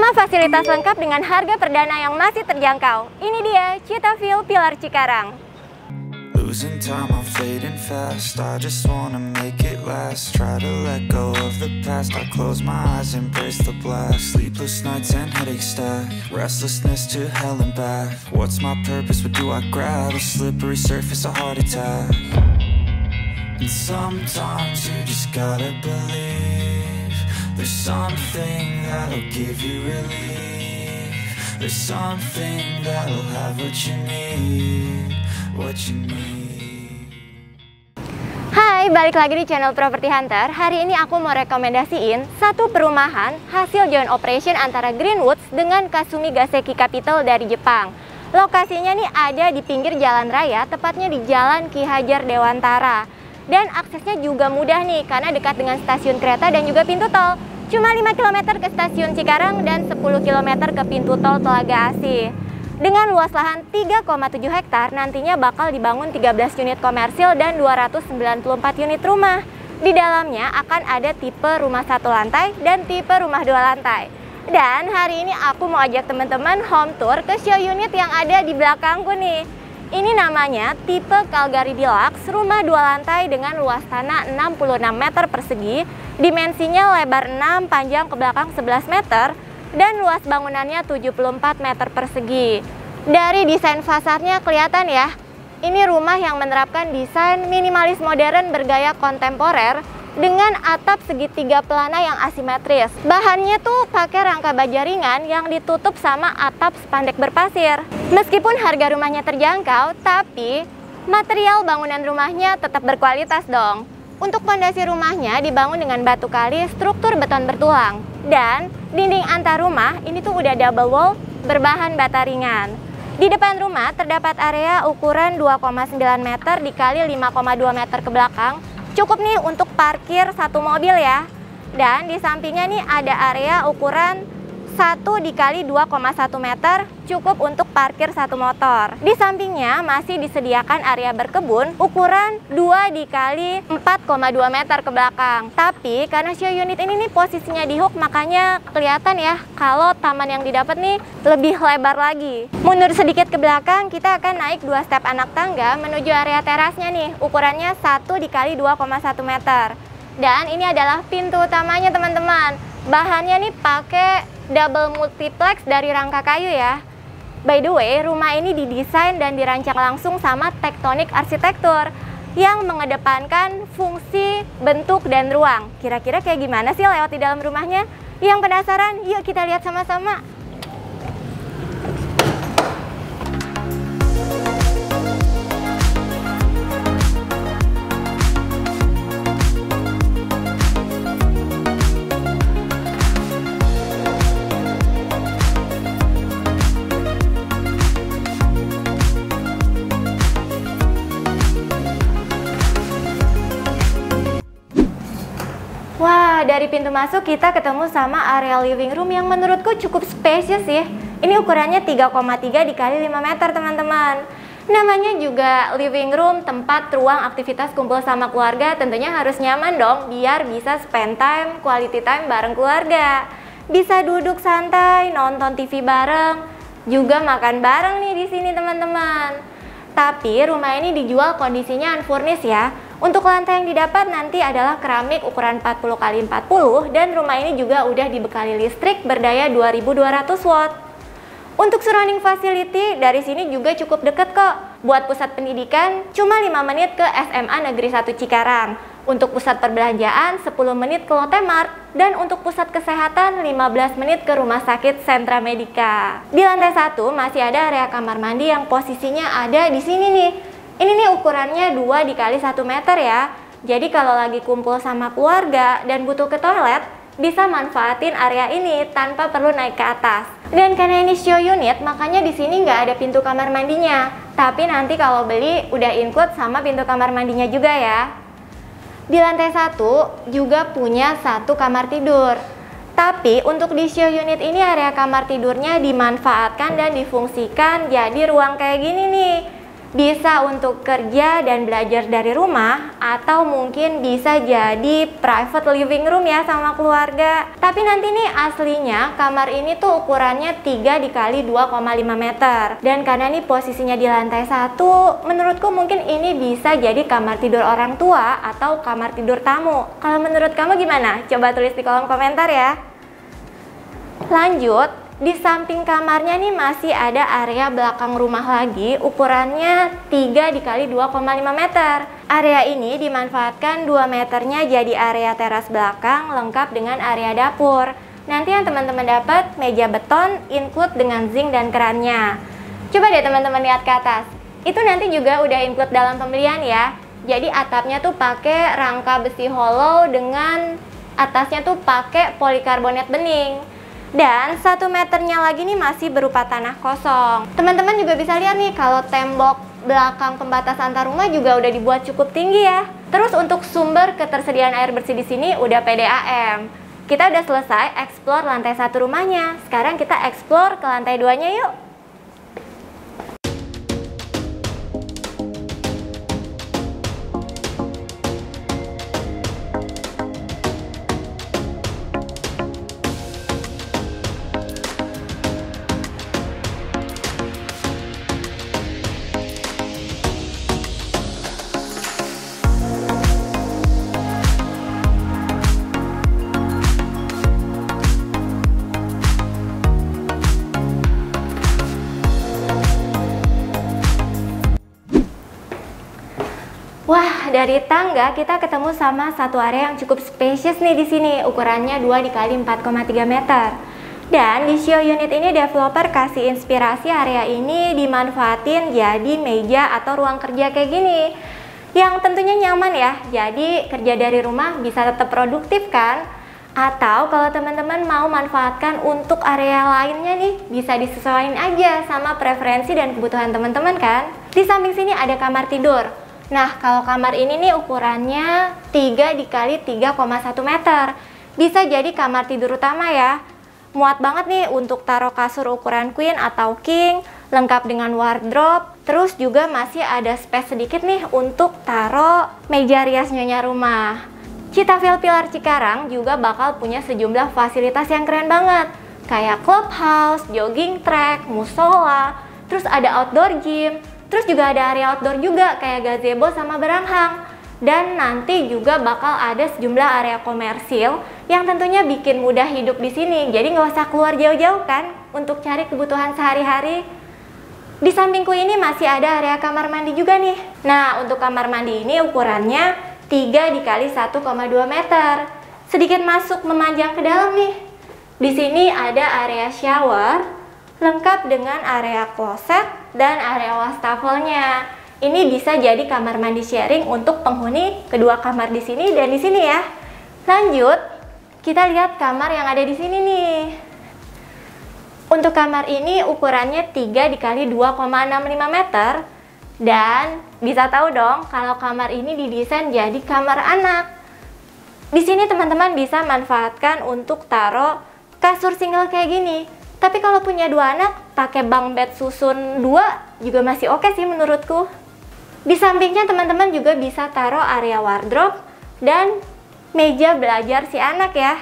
Rumah fasilitas lengkap dengan harga perdana yang masih terjangkau. Ini dia Citaville Pilar Cikarang. Losing time, I'm fading fast. I just wanna make it last. Try to let go of the past. I close my eyes, embrace the blast. Sleepless nights and headaches stack. Restlessness to hell and back. What's my purpose? What do I grab? A slippery surface, a heart attack. And sometimes you just gotta believe there's something that'll give you relief. There's something that'll have what you need. Hai, balik lagi di channel Property Hunter. Hari ini aku mau rekomendasiin satu perumahan hasil joint operation antara Greenwoods dengan Kasumi Gaseki Capital dari Jepang. Lokasinya nih ada di pinggir jalan raya, tepatnya di Jalan Ki Hajar Dewantara. Dan aksesnya juga mudah nih, karena dekat dengan stasiun kereta dan juga pintu tol. Cuma 5 km ke stasiun Cikarang dan 10 km ke pintu tol Telaga Asih. Dengan luas lahan 3,7 hektar, nantinya bakal dibangun 13 unit komersil dan 294 unit rumah. Di dalamnya akan ada tipe rumah 1 lantai dan tipe rumah 2 lantai. Dan hari ini aku mau ajak teman-teman home tour ke show unit yang ada di belakangku nih. Ini namanya tipe Calgary Deluxe, rumah 2 lantai dengan luas tanah 66 meter persegi, dimensinya lebar 6, panjang ke belakang 11 meter, dan luas bangunannya 74 meter persegi. Dari desain fasadnya kelihatan ya, ini rumah yang menerapkan desain minimalis modern bergaya kontemporer dengan atap segitiga pelana yang asimetris. Bahannya tuh pakai rangka baja ringan yang ditutup sama atap spandek berpasir. Meskipun harga rumahnya terjangkau, tapi material bangunan rumahnya tetap berkualitas dong. Untuk fondasi rumahnya dibangun dengan batu kali struktur beton bertulang. Dan dinding antar rumah ini tuh udah double wall berbahan bata ringan. Di depan rumah terdapat area ukuran 2,9 meter dikali 5,2 meter ke belakang. Cukup nih untuk parkir 1 mobil ya. Dan di sampingnya nih ada area ukuran 1 dikali 2,1 meter, cukup untuk parkir 1 motor. Di sampingnya masih disediakan area berkebun ukuran 2 dikali 4,2 meter ke belakang. Tapi karena show unit ini nih posisinya di hook, makanya kelihatan ya kalau taman yang didapat nih lebih lebar lagi. Mundur sedikit ke belakang, kita akan naik 2 step anak tangga menuju area terasnya nih, ukurannya 1 dikali 2,1 meter. Dan ini adalah pintu utamanya teman-teman. Bahannya nih pakai double multiplex dari rangka kayu ya. By the way, rumah ini didesain dan dirancang langsung sama Tektonik Arsitektur yang mengedepankan fungsi, bentuk, dan ruang. Kira-kira kayak gimana sih lewat di dalam rumahnya? Yang penasaran? Yuk kita lihat sama-sama. Wah, dari pintu masuk kita ketemu sama area living room yang menurutku cukup spesies ya. Ini ukurannya 3,3 dikali 5 meter teman-teman. Namanya juga living room, tempat ruang aktivitas kumpul sama keluarga, tentunya harus nyaman dong biar bisa spend time, quality time bareng keluarga. Bisa duduk santai, nonton TV bareng, juga makan bareng nih di sini teman-teman. Tapi rumah ini dijual kondisinya unfurnished ya. Untuk lantai yang didapat nanti adalah keramik ukuran 40 x 40 dan rumah ini juga udah dibekali listrik berdaya 2200 watt. Untuk surrounding facility dari sini juga cukup deket kok. Buat pusat pendidikan cuma 5 menit ke SMA Negeri 1 Cikarang. Untuk pusat perbelanjaan 10 menit ke Lotte Mart dan untuk pusat kesehatan 15 menit ke Rumah Sakit Sentra Medica. Di lantai 1 masih ada area kamar mandi yang posisinya ada di sini nih. Ini nih ukurannya 2 dikali 1 meter ya. Jadi kalau lagi kumpul sama keluarga dan butuh ke toilet, bisa manfaatin area ini tanpa perlu naik ke atas. Dan karena ini show unit, makanya di sini nggak ada pintu kamar mandinya. Tapi nanti kalau beli udah include sama pintu kamar mandinya juga ya. Di lantai 1 juga punya 1 kamar tidur. Tapi untuk di show unit ini area kamar tidurnya dimanfaatkan dan difungsikan jadi ruang kayak gini nih. Bisa untuk kerja dan belajar dari rumah, atau mungkin bisa jadi private living room ya sama keluarga. Tapi nanti nih aslinya kamar ini tuh ukurannya 3 x 2,5 meter. Dan karena nih posisinya di lantai 1, menurutku mungkin ini bisa jadi kamar tidur orang tua atau kamar tidur tamu. Kalau menurut kamu gimana? Coba tulis di kolom komentar ya. Lanjut, di samping kamarnya nih masih ada area belakang rumah lagi, ukurannya 3 x 2,5 meter. Area ini dimanfaatkan 2 meternya jadi area teras belakang lengkap dengan area dapur. Nanti yang teman-teman dapat meja beton include dengan zinc dan kerannya. Coba deh teman-teman lihat ke atas. Itu nanti juga udah include dalam pembelian ya. Jadi atapnya tuh pakai rangka besi hollow dengan atasnya tuh pakai polikarbonat bening. Dan 1 meternya lagi nih masih berupa tanah kosong. Teman-teman juga bisa lihat nih kalau tembok belakang pembatas antar rumah juga udah dibuat cukup tinggi ya. Terus untuk sumber ketersediaan air bersih di sini udah PDAM. Kita udah selesai explore lantai 1 rumahnya. Sekarang kita explore ke lantai 2-nya yuk. Wah, dari tangga kita ketemu sama satu area yang cukup spesies nih di sini. Ukurannya 2 x 4,3 meter. Dan di show unit ini developer kasih inspirasi area ini dimanfaatin jadi meja atau ruang kerja kayak gini. Yang tentunya nyaman ya. Jadi kerja dari rumah bisa tetap produktif kan? Atau kalau teman-teman mau manfaatkan untuk area lainnya nih, bisa disesuaikan aja sama preferensi dan kebutuhan teman-teman kan? Di samping sini ada kamar tidur. Nah, kalau kamar ini nih ukurannya 3 x 3,1 meter. Bisa jadi kamar tidur utama ya. Muat banget nih untuk taruh kasur ukuran queen atau king, lengkap dengan wardrobe. Terus juga masih ada space sedikit nih untuk taruh meja rias nyonya rumah. Citafil Pilar Cikarang juga bakal punya sejumlah fasilitas yang keren banget. Kayak clubhouse, jogging track, musola, terus ada outdoor gym. Terus juga ada area outdoor juga kayak gazebo sama beranghang. Dan nanti juga bakal ada sejumlah area komersil yang tentunya bikin mudah hidup di sini. Jadi nggak usah keluar jauh-jauh kan untuk cari kebutuhan sehari-hari. Di sampingku ini masih ada area kamar mandi juga nih. Nah, untuk kamar mandi ini ukurannya 3 x 1,2 meter. Sedikit masuk memanjang ke dalam nih. Di sini ada area shower lengkap dengan area kloset dan area wastafelnya. Ini bisa jadi kamar mandi sharing untuk penghuni kedua kamar di sini dan di sini ya. Lanjut, kita lihat kamar yang ada di sini nih. Untuk kamar ini ukurannya 3 x 2,65 meter. Dan bisa tahu dong kalau kamar ini didesain jadi kamar anak. Di sini teman-teman bisa manfaatkan untuk taruh kasur single kayak gini. Tapi kalau punya 2 anak, pakai bunk bed susun 2 juga masih oke sih menurutku. Di sampingnya teman-teman juga bisa taruh area wardrobe dan meja belajar si anak ya.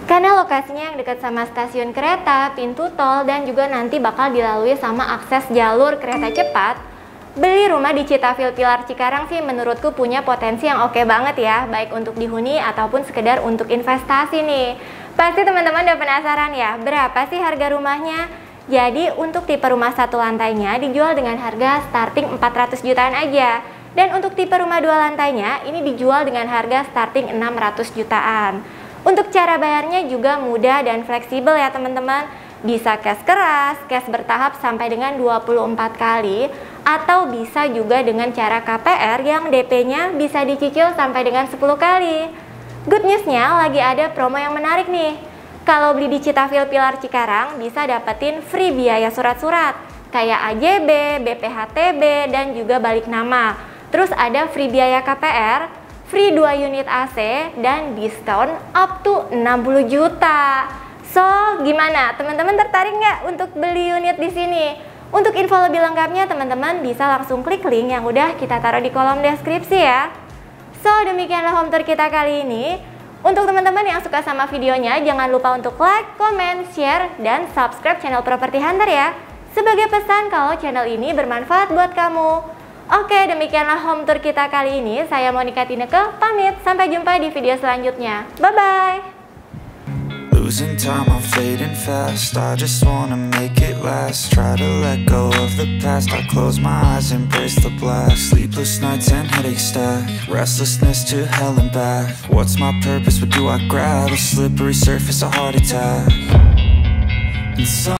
Karena lokasinya yang dekat sama stasiun kereta, pintu tol, dan juga nanti bakal dilalui sama akses jalur kereta cepat, beli rumah di Citafil Pilar Cikarang sih menurutku punya potensi yang oke banget ya, baik untuk dihuni ataupun sekedar untuk investasi nih. Pasti teman-teman udah penasaran ya, berapa sih harga rumahnya? Jadi untuk tipe rumah 1 lantainya dijual dengan harga starting 400 jutaan aja. Dan untuk tipe rumah 2 lantainya ini dijual dengan harga starting 600 jutaan. Untuk cara bayarnya juga mudah dan fleksibel ya teman-teman. Bisa cash keras, cash bertahap sampai dengan 24 kali, atau bisa juga dengan cara KPR yang DP-nya bisa dicicil sampai dengan 10 kali. Good news-nya lagi ada promo yang menarik nih. Kalau beli di Citafil Pilar Cikarang bisa dapetin free biaya surat-surat kayak AJB, BPHTB, dan juga balik nama. Terus ada free biaya KPR, free 2 unit AC, dan diskon up to 60 juta. So, gimana? Teman-teman tertarik nggak untuk beli unit di sini? Untuk info lebih lengkapnya, teman-teman bisa langsung klik link yang udah kita taruh di kolom deskripsi ya. So, demikianlah home tour kita kali ini. Untuk teman-teman yang suka sama videonya, jangan lupa untuk like, comment, share, dan subscribe channel Property Hunter ya. Sebagai pesan kalau channel ini bermanfaat buat kamu. Oke, demikianlah home tour kita kali ini. Saya Monica Tineke, pamit. Sampai jumpa di video selanjutnya. Bye-bye! Losing time, I'm fading fast. I just wanna make it last. Try to let go of the past. I close my eyes, embrace the black. Sleepless nights and headaches stack. Restlessness to hell and back. What's my purpose? What do I grab? A slippery surface, a heart attack. And